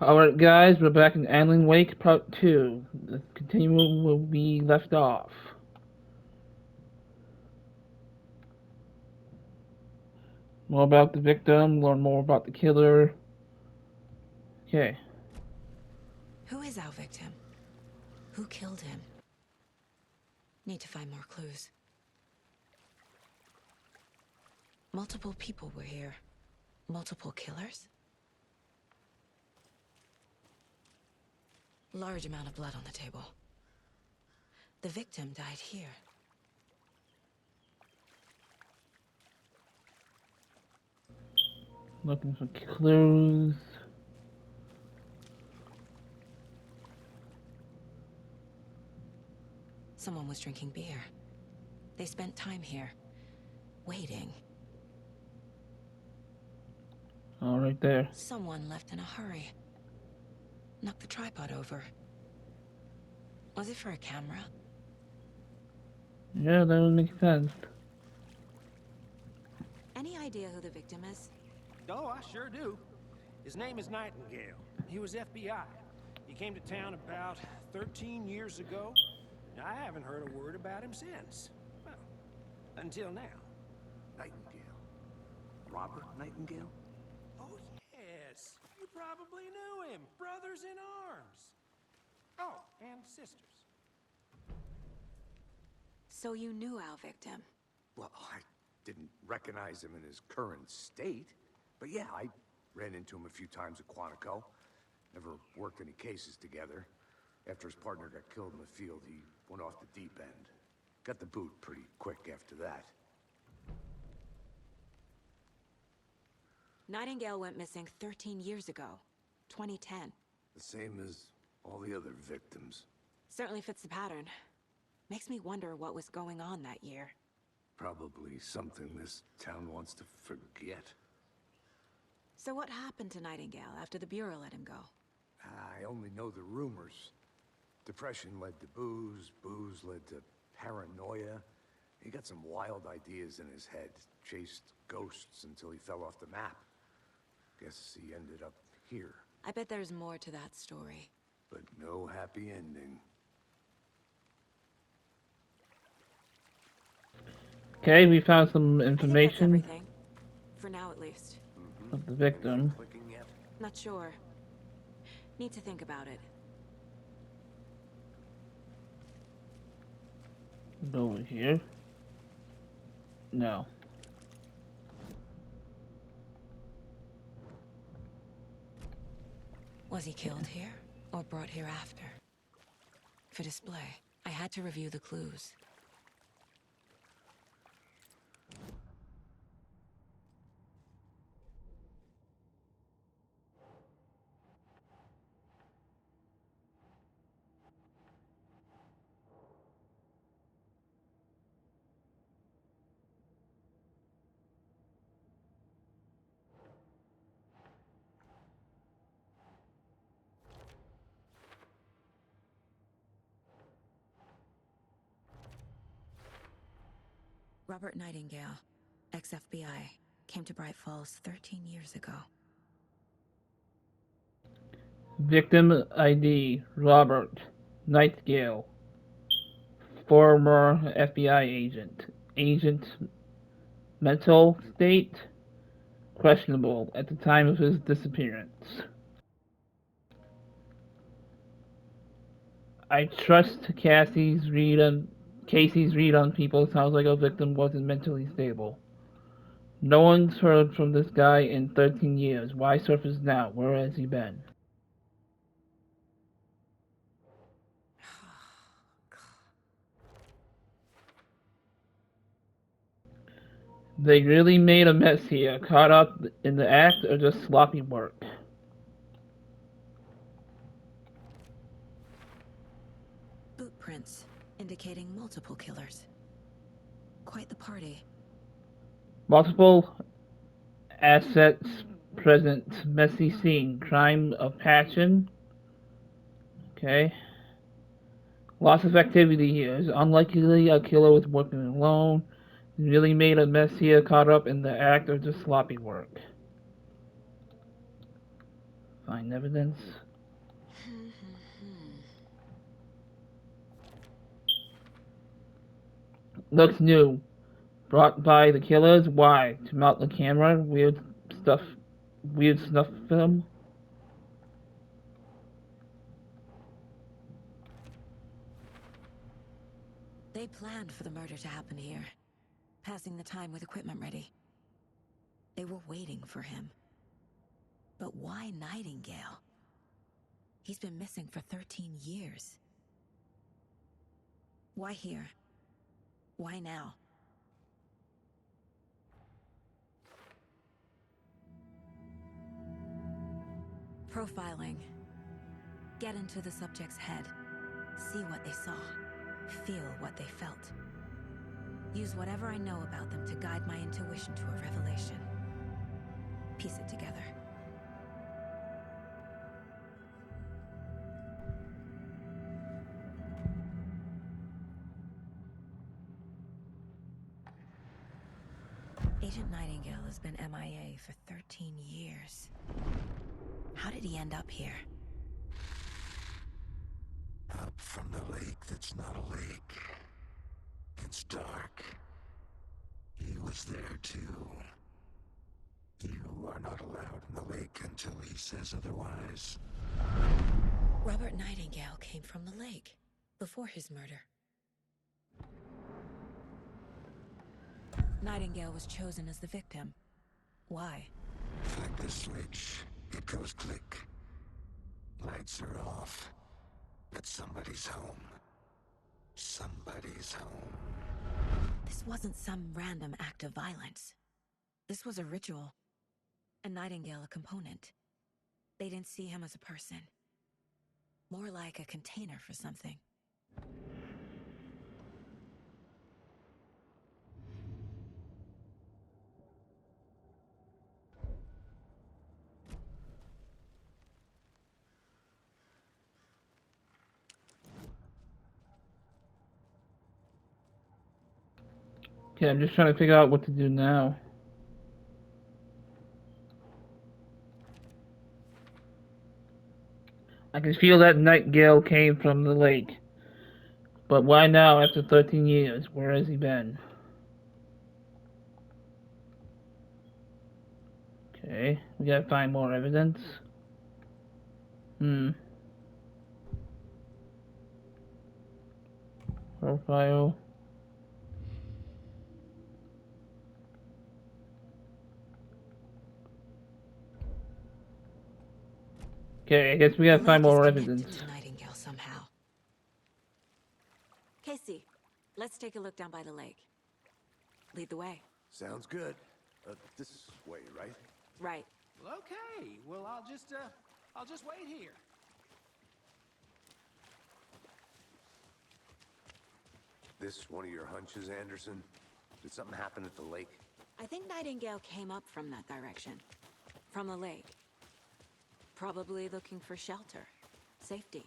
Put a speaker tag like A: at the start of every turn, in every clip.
A: Alright guys, we're back in Alan Wake Part 2. The continuing where we left off. More about the victim, learn more about the killer. Okay.
B: Who is our victim? Who killed him? Need to find more clues. Multiple people were here. Multiple killers? Large amount of blood on the table. The victim died here.
A: Looking for clues.
B: Someone was drinking beer. They spent time here, waiting.
A: All right there.
B: Someone left in a hurry. Knocked the tripod over. Was it for a camera?
A: Yeah, that would make sense.
B: Any idea who the victim is?
C: Oh, I sure do. His name is Nightingale. He was FBI. He came to town about 13 years ago. I haven't heard a word about him since. Well, until now.
D: Nightingale. Robert Nightingale?
C: Oh, yes. You probably knew him. Brothers in arms. Oh, and sisters.
B: So you knew our victim?
D: Well, I didn't recognize him in his current state. But yeah, I ran into him a few times at Quantico. Never worked any cases together. After his partner got killed in the field, he went off the deep end. Got the boot pretty quick after that.
B: Nightingale went missing 13 years ago. 2010.
D: The same as all the other victims.
B: Certainly fits the pattern. Makes me wonder what was going on that year.
D: Probably something this town wants to forget.
B: So what happened to Nightingale after the Bureau let him go?
D: I only know the rumors. Depression led to booze, booze led to paranoia. He got some wild ideas in his head, chased ghosts until he fell off the map. Guess he ended up here.
B: I bet there's more to that story.
D: But no happy ending.
A: Okay, we found some
B: I think that's
A: information
B: everything. For now, at least.
A: of the victim.
D: Clicking yet?
B: Not sure. Need to think about it.
A: Go over here. No.
B: Was he killed here, or brought here after? For display, I had to review the clues. Robert Nightingale, ex-FBI, came to Bright Falls 13 years ago.
A: Victim ID Robert Nightingale. Former FBI agent. Agent mental state questionable at the time of his disappearance. I trust Casey's read on people. Sounds like a victim wasn't mentally stable. No one's heard from this guy in 13 years. Why surface now? Where has he been? They really made a mess here. Caught up in the act or just sloppy work?
B: Boot prints, indicating multiple killers. Quite the party.
A: Multiple assets present. Messy scene. Crime of passion. Okay. Lots of activity here. It's unlikely a killer was working alone. Really made a mess here, caught up in the act or just sloppy work. Find evidence. Looks new. Brought by the killers. Why? To mount the camera. Stuff. Weird snuff film.
B: They planned for the murder to happen here, passing the time with equipment ready. They were waiting for him. But why Nightingale? He's been missing for 13 years. Why here? Why now? Profiling. Get into the subject's head. See what they saw. Feel what they felt. Use whatever I know about them to guide my intuition to a revelation. Piece it together. Agent Nightingale has been MIA for 13 years. How did he end up here?
E: Up from the lake that's not a lake. It's dark. He was there too. You are not allowed in the lake until he says otherwise.
B: Robert Nightingale came from the lake before his murder. Nightingale was chosen as the victim. Why?
E: Flick the switch. It goes click. Lights are off. But somebody's home. Somebody's home.
B: This wasn't some random act of violence. This was a ritual. And Nightingale a component. They didn't see him as a person. More like a container for something.
A: Okay, I'm just trying to figure out what to do now. I can feel that Nightingale came from the lake. But why now after 13 years? Where has he been? Okay, we gotta find more evidence. Profile. Okay, I guess we gotta find more evidence.
B: To Nightingale somehow. Casey, let's take a look down by the lake. Lead the way.
D: Sounds good. This way, right?
B: Right.
C: Well, okay. Well, I'll just wait here.
D: This one of your hunches, Anderson? Did something happen at the lake?
B: I think Nightingale came up from that direction. From the lake. Probably looking for shelter. Safety.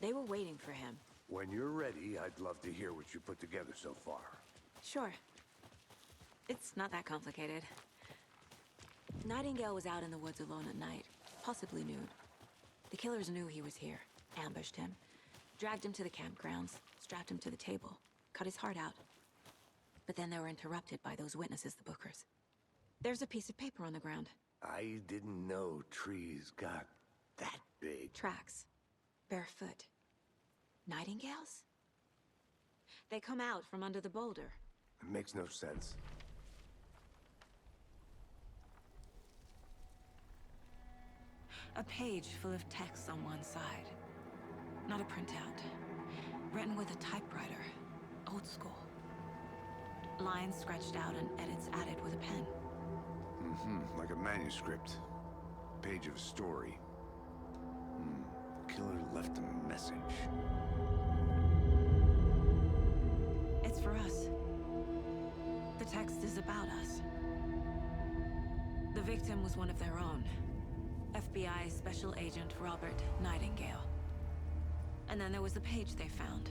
B: They were waiting for him.
D: When you're ready, I'd love to hear what you put together so far.
B: Sure. It's not that complicated. Nightingale was out in the woods alone at night, possibly nude. The killers knew he was here, ambushed him, dragged him to the campgrounds, strapped him to the table, cut his heart out. But then they were interrupted by those witnesses, the Bookers. There's a piece of paper on the ground.
D: I didn't know trees got that big.
B: Tracks. Barefoot. Nightingales? They come out from under the boulder.
D: It makes no sense.
B: A page full of text on one side. Not a printout. Written with a typewriter. Old school. Lines scratched out and edits added with a pen.
D: Like a manuscript. Page of a story. The killer left a message.
B: It's for us. The text is about us. The victim was one of their own. FBI Special Agent Robert Nightingale. And then there was the page they found.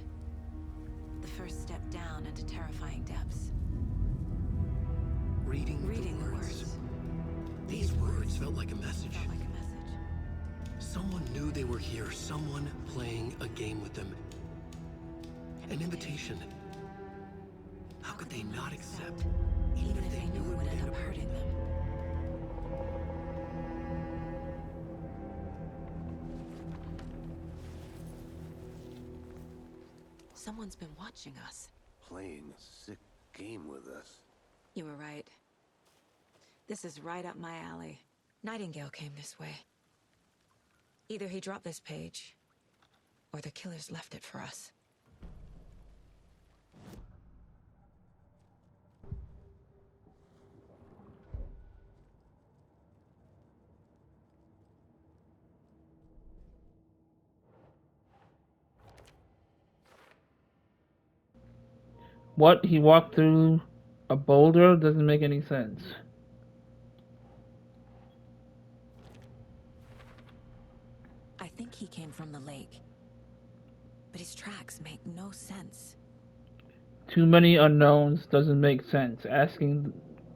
B: The first step down into terrifying depths.
F: Reading
B: the words.
F: These words felt like a message.
B: Felt like a message.
F: knew they were here. Someone playing a game with them. An invitation. How could they not accept?
B: Even if they knew it would end up hurting them. Someone's been watching us.
D: Playing a sick game with us.
B: You were right. This is right up my alley. Nightingale came this way. Either he dropped this page, or the killers left it for us.
A: What? He walked through a boulder? Doesn't make any sense.
B: I think he came from the lake. But his tracks make no sense.
A: Too many unknowns doesn't make sense. Asking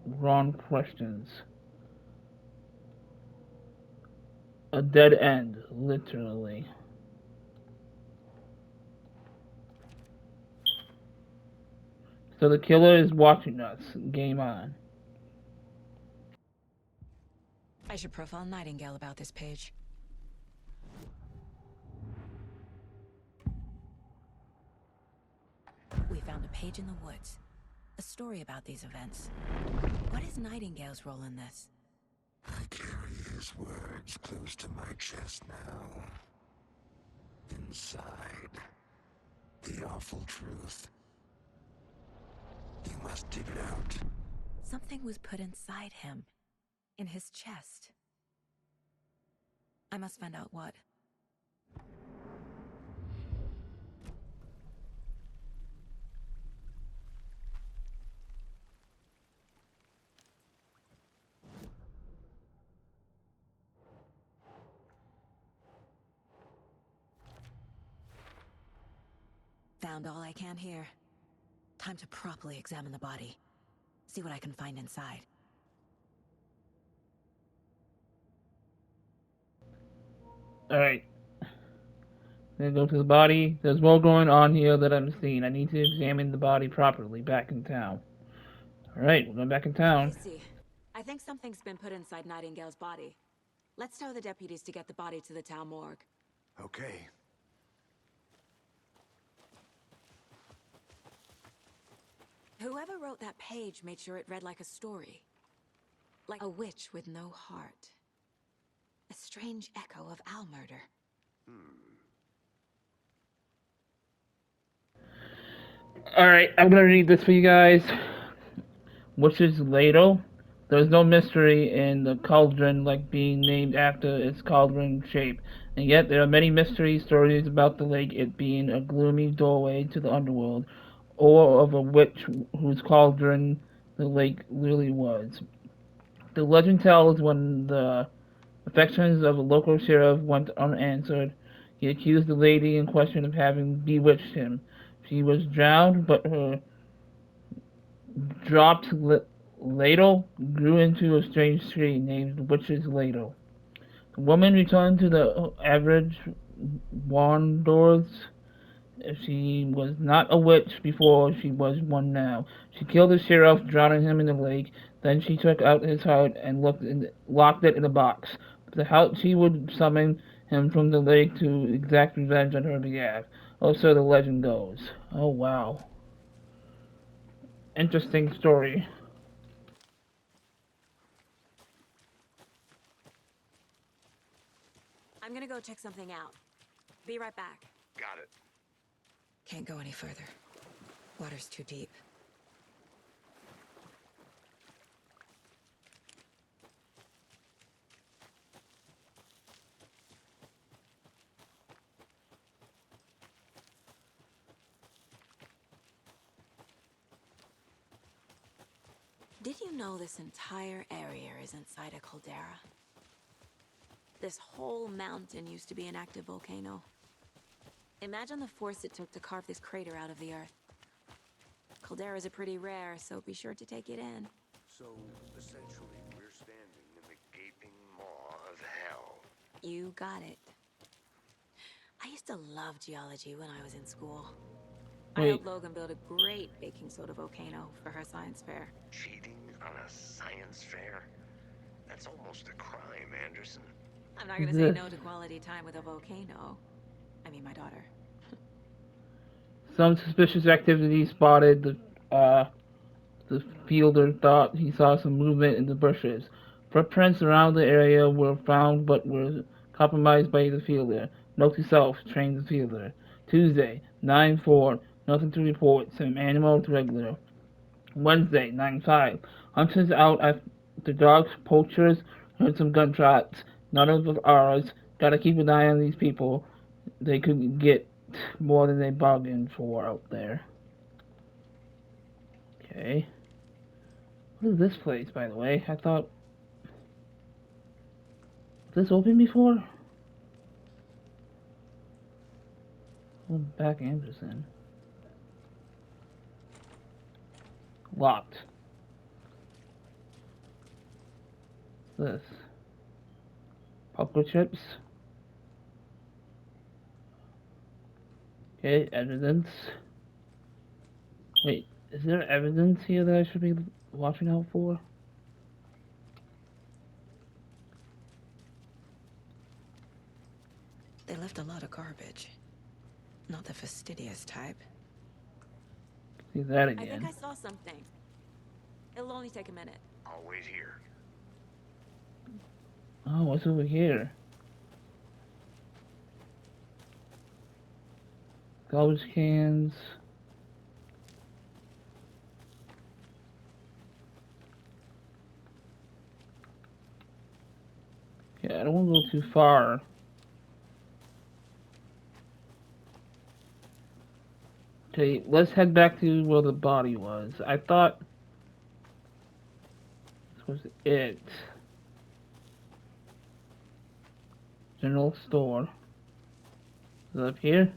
A: wrong questions. A dead end, literally. So the killer is watching us. Game on.
B: I should profile Nightingale about this page. We found a page in the woods. A story about these events. What is Nightingale's role in this?
E: I carry his words close to my chest now. Inside, the awful truth. You must dig it out.
B: Something was put inside him. In his chest. I must find out what. Found all I can here. Time to properly examine the body. See what I can find inside.
A: Alright. Then go to the body. There's more going on here that I'm seeing. I need to examine the body properly back in town. Alright, we're going back in town.
B: Casey, I think something's been put inside Nightingale's body. Let's tell the deputies to get the body to the town morgue.
D: Okay.
B: Whoever wrote that page made sure it read like a story. Like a witch with no heart. A strange echo of Al murder.
A: Alright, I'm gonna read this for you guys. Witch's ladle. There's no mystery in the cauldron like being named after its cauldron shape, and yet there are many mystery stories about the lake, it being a gloomy doorway to the underworld, or of a witch whose cauldron the lake really was. The legend tells when the affections of a local sheriff went unanswered, he accused the lady in question of having bewitched him. She was drowned, but her dropped ladle grew into a strange tree named Witch's Ladle. The woman returned to the average wanderers. She was not a witch before, she was one now. She killed the sheriff, drowning him in the lake. Then she took out his heart and locked it in a box. But she would summon him from the lake to exact revenge on her behalf. Oh, so the legend goes. Oh, wow. Interesting story.
B: I'm gonna go check something out. Be right back.
D: Got it.
B: Can't go any further. Water's too deep. Did you know this entire area is inside a caldera? This whole mountain used to be an active volcano. Imagine the force it took to carve this crater out of the earth. Calderas are pretty rare, so be sure to take it in.
D: So, essentially, we're standing in the gaping maw of hell.
B: You got it. I used to love geology when I was in school. I
A: Wait,
B: helped Logan build a great baking soda volcano for her science fair.
E: Cheating on a science fair? That's almost a crime, Anderson.
B: I'm not
A: who's
B: gonna say
A: this?
B: no to quality time with a volcano. I mean, my daughter.
A: Some suspicious activity spotted. The fielder thought he saw some movement in the bushes. Footprints around the area were found but were compromised by the fielder. Note to self, train the fielder. Tuesday, 9-4, nothing to report, some animal to regular. Wednesday, 9-5, hunters out after dogs, poachers, heard some gunshots, none of ours, gotta keep an eye on these people. They could get more than they bargained for out there. Okay. What is this place, by the way? I thought... Was this open before? Oh, back Anderson. Locked. This. Poker chips. Okay, evidence. Wait, is there evidence here that I should be watching out for?
B: They left a lot of garbage. Not the fastidious type.
A: See that
B: I think
A: again.
B: I saw something. It'll only take a minute.
E: I'll wait here.
A: Oh, what's over here? Garbage cans. Okay, I don't want to go too far. Okay, let's head back to where the body was. I thought this was it. General store. Is it up here?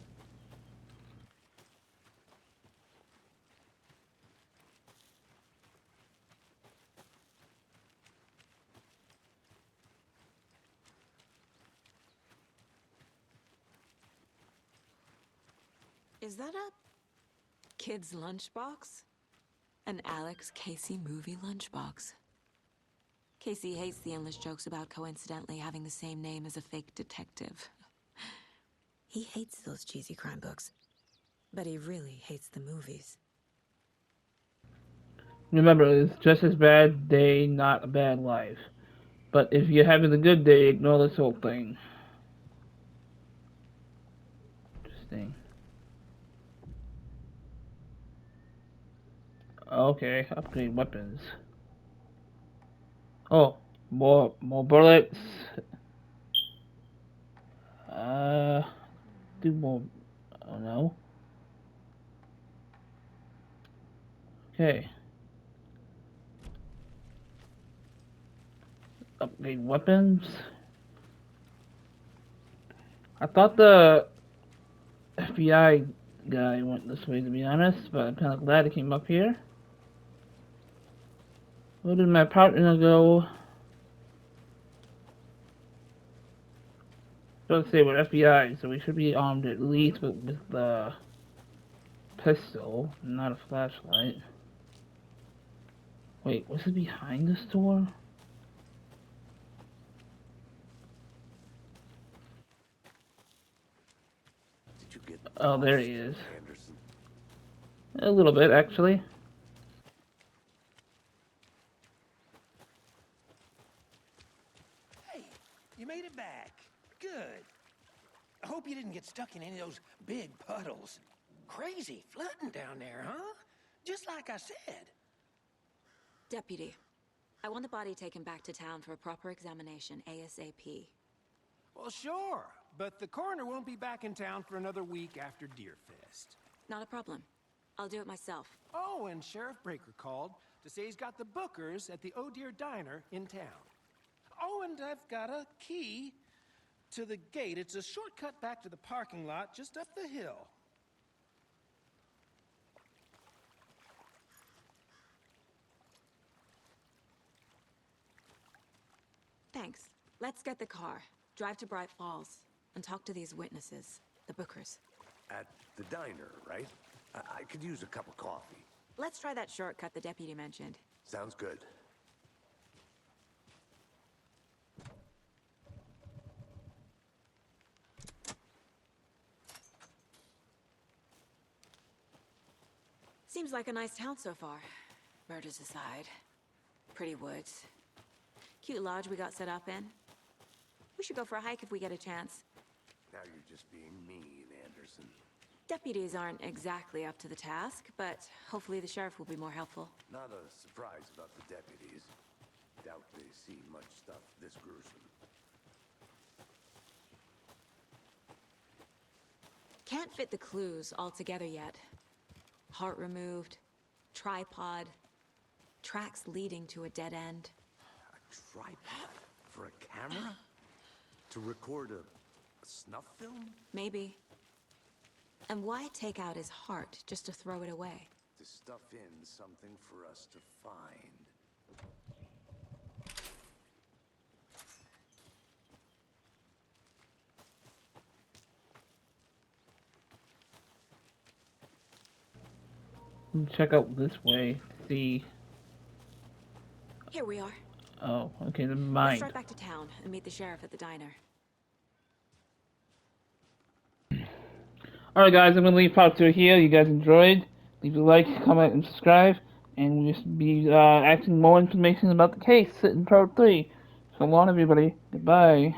B: Is that a kid's lunchbox? An Alex Casey movie lunchbox. Casey hates the endless jokes about coincidentally having the same name as a fake detective. He hates those cheesy crime books, but he really hates the movies.
A: Remember, it's just as bad day, not a bad life. But if you're having a good day, ignore this whole thing. Interesting. Okay, upgrade weapons. Oh, more bullets. Uh, do more. Oh no. Okay. Upgrade weapons. I thought the FBI guy went this way, to be honest, but I'm kind of glad he came up here. Where did my partner go? Let's say we're FBI, so we should be armed at least with the pistol, not a flashlight. Wait, was it behind this door?
D: Did you get
A: Oh, there
D: lost,
A: he is.
D: Anderson?
A: A little bit, actually.
C: Hey, you made it back. Good. I hope you didn't get stuck in any of those big puddles. Crazy flooding down there, huh? Just like I said.
B: Deputy, I want the body taken back to town for a proper examination ASAP.
C: Well, sure, but the coroner won't be back in town for another week after Deerfest.
B: Not a problem. I'll do it myself.
C: Oh, and Sheriff Breaker called to say he's got the bookers at the Oh Dear Diner in town. Oh, and I've got a key to the gate. It's a shortcut back to the parking lot just up the hill.
B: Thanks. Let's get the car, drive to Bright Falls, and talk to these witnesses. the Bookers.
D: At the diner, right? I could use a cup of coffee.
B: Let's try that shortcut the deputy mentioned.
D: Sounds good.
B: Seems like a nice town so far. Murders aside. Pretty woods. Cute lodge we got set up in. We should go for a hike if we get a chance.
D: Now you're just being mean, Anderson.
B: Deputies aren't exactly up to the task, but hopefully the sheriff will be more helpful.
D: Not a surprise about the deputies. Doubt they've seen much stuff this gruesome.
B: Can't fit the clues all together yet. Heart removed, tripod, tracks leading to a dead end.
D: A tripod? For a camera? To record a snuff film?
B: Maybe. And why take out his heart just to throw it away?
D: To stuff in something for us to find.
A: Check out this way to see.
B: Here we are.
A: Oh, okay, never
B: Let's
A: mind.
B: drive back to town and meet the sheriff at the diner.
A: Alright guys, I'm going to leave part 2 here. You guys enjoyed. Leave a like, comment, and subscribe. And we'll just be asking more information about the case in part 3. So long everybody. Goodbye.